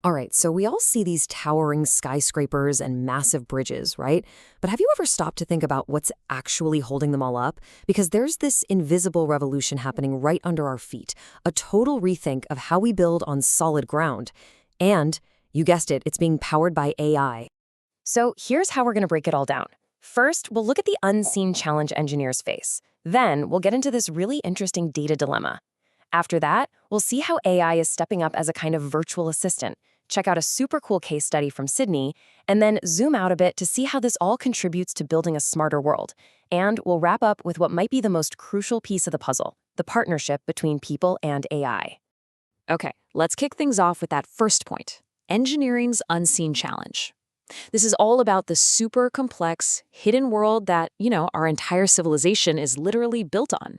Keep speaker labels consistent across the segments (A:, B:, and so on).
A: All right, so we all see these towering skyscrapers and massive bridges, right? But have you ever stopped to think about what's actually holding them all up? Because there's this invisible revolution happening right under our feet, a total rethink of how we build on solid ground. And, you guessed it, it's being powered by AI. So here's how we're going to break it all down. First, we'll look at the unseen challenge engineers face. Then, we'll get into this really interesting data dilemma. After that, we'll see how AI is stepping up as a kind of virtual assistant, check out a super cool case study from Sydney, and then zoom out a bit to see how this all contributes to building a smarter world. And we'll wrap up with what might be the most crucial piece of the puzzle, the partnership between people and AI.
B: Okay, let's kick things off with that first point, engineering's unseen challenge. This is all about the super complex, hidden world that, our entire civilization is literally built on.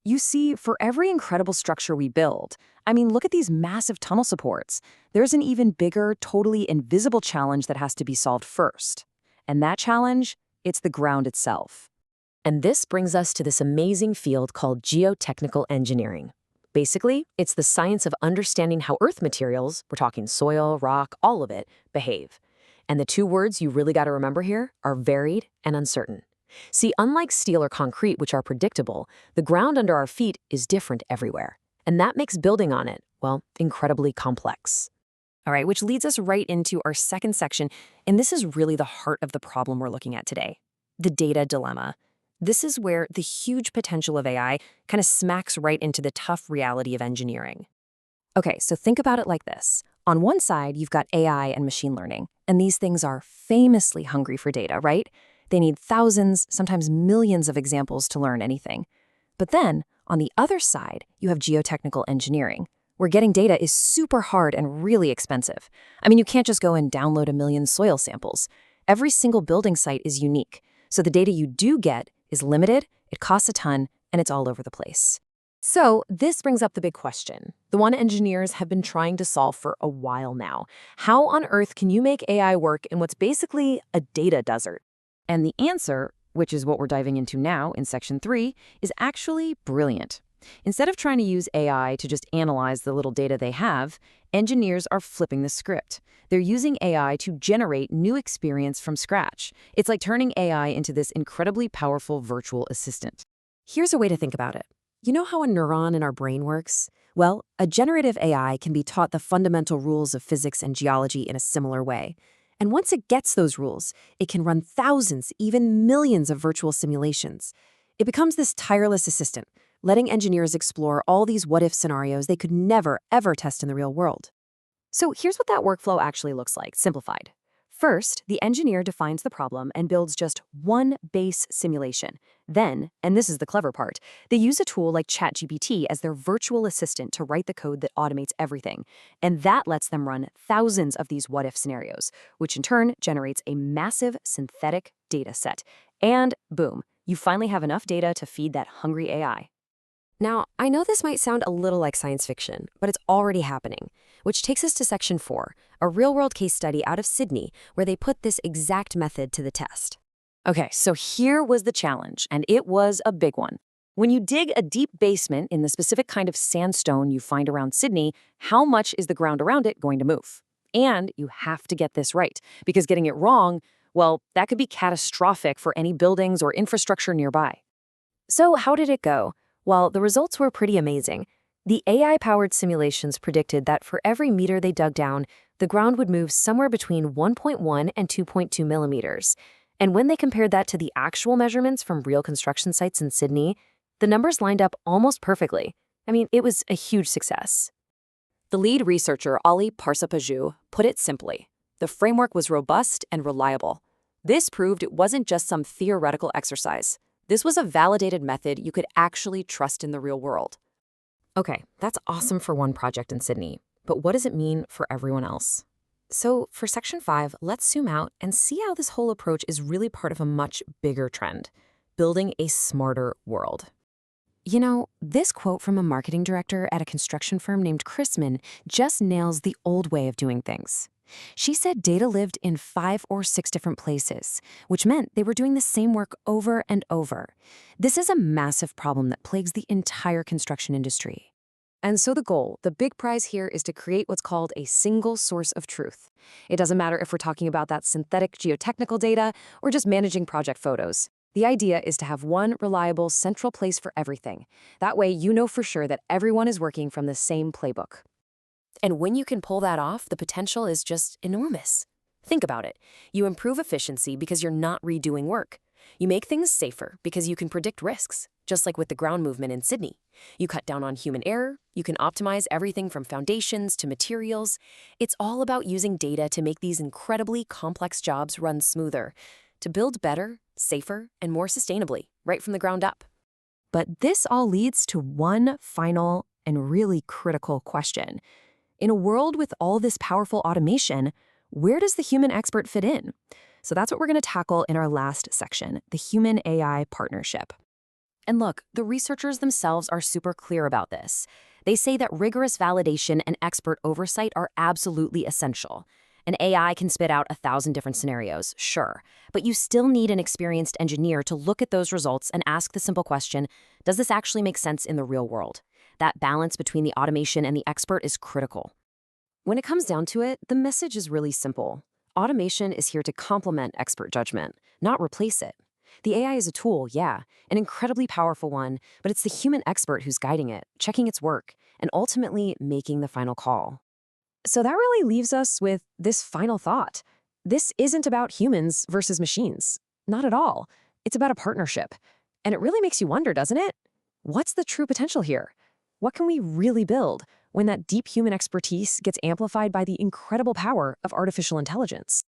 A: You see, for every incredible structure we build, look at these massive tunnel supports. There's an even bigger, totally invisible challenge that has to be solved first. And that challenge, it's the ground itself. And this brings us to this amazing field called geotechnical engineering. Basically, it's the science of understanding how Earth materials, we're talking soil, rock, all of it, behave. And the two words you really got to remember here are varied and uncertain. See, unlike steel or concrete, which are predictable, the ground under our feet is different everywhere. And that makes building on it, well, incredibly complex. All right, which leads us right into our second section, and this is really the heart of the problem we're looking at today, the data dilemma. This is where the huge potential of AI kind of smacks right into the tough reality of engineering. Okay, so think about it like this. On one side, you've got AI and machine learning, and these things are famously hungry for data, right? They need thousands, sometimes millions of examples to learn anything. But then, on the other side, you have geotechnical engineering, where getting data is super hard and really expensive. You can't just go and download a million soil samples. Every single building site is unique, so the data you do get is limited, it costs a ton, and it's all over the place. So this brings up the big question, the one engineers have been trying to solve for a while now. How on earth can you make AI work in what's basically a data desert? And the answer, which is what we're diving into now in Section 3, is actually brilliant. Instead of trying to use AI to just analyze the little data they have, engineers are flipping the script. They're using AI to generate new experience from scratch. It's like turning AI into this incredibly powerful virtual assistant. Here's a way to think about it. You know how a neuron in our brain works? Well, a generative AI can be taught the fundamental rules of physics and geology in a similar way. And once it gets those rules, it can run thousands, even millions of virtual simulations. It becomes this tireless assistant, letting engineers explore all these what-if scenarios they could never, ever test in the real world. So here's what that workflow actually looks like, simplified. First, the engineer defines the problem and builds just one base simulation. Then, and this is the clever part, they use a tool like ChatGPT as their virtual assistant to write the code that automates everything. And that lets them run thousands of these what-if scenarios, which in turn generates a massive synthetic data set. And boom, you finally have enough data to feed that hungry AI. Now, I know this might sound a little like science fiction, but it's already happening, which takes us to Section 4, a real-world case study out of Sydney where they put this exact method to the test. Okay, so here was the challenge, and it was a big one. When you dig a deep basement in the specific kind of sandstone you find around Sydney, how much is the ground around it going to move? And you have to get this right, because getting it wrong, well, that could be catastrophic for any buildings or infrastructure nearby. So how did it go? Well, the results were pretty amazing. The AI-powered simulations predicted that for every meter they dug down, the ground would move somewhere between 1.1 and 2.2 millimeters. And when they compared that to the actual measurements from real construction sites in Sydney, the numbers lined up almost perfectly. It was a huge success. The lead researcher, Ali Parsapaju, put it simply. The framework was robust and reliable. This proved it wasn't just some theoretical exercise. This was a validated method you could actually trust in the real world. Okay, that's awesome for one project in Sydney, but what does it mean for everyone else? So for Section 5, let's zoom out and see how this whole approach is really part of a much bigger trend, building a smarter world. This quote from a marketing director at a construction firm named Chrisman just nails the old way of doing things. She said data lived in 5 or 6 different places, which meant they were doing the same work over and over. This is a massive problem that plagues the entire construction industry. And so the goal, the big prize here, is to create what's called a single source of truth. It doesn't matter if we're talking about that synthetic geotechnical data or just managing project photos. The idea is to have one reliable central place for everything. That way you know for sure that everyone is working from the same playbook.
B: And when you can pull that off, the potential is just enormous. Think about it. You improve efficiency because you're not redoing work. You make things safer because you can predict risks, just like with the ground movement in Sydney. You cut down on human error. You can optimize everything from foundations to materials. It's all about using data to make these incredibly complex jobs run smoother, to build better, safer, and more sustainably, right from the ground up.
A: But this all leads to one final and really critical question. In a world with all this powerful automation, where does the human expert fit in? So that's what we're going to tackle in our last section, the human-AI partnership.
B: And look, the researchers themselves are super clear about this. They say that rigorous validation and expert oversight are absolutely essential. An AI can spit out 1,000 different scenarios, sure, but you still need an experienced engineer to look at those results and ask the simple question, does this actually make sense in the real world? That balance between the automation and the expert is critical.
A: When it comes down to it, the message is really simple. Automation is here to complement expert judgment, not replace it. The AI is a tool, yeah, an incredibly powerful one, but it's the human expert who's guiding it, checking its work, and ultimately making the final call. So that really leaves us with this final thought. This isn't about humans versus machines. Not at all. It's about a partnership. And it really makes you wonder, doesn't it? What's the true potential here? What can we really build when that deep human expertise gets amplified by the incredible power of artificial intelligence?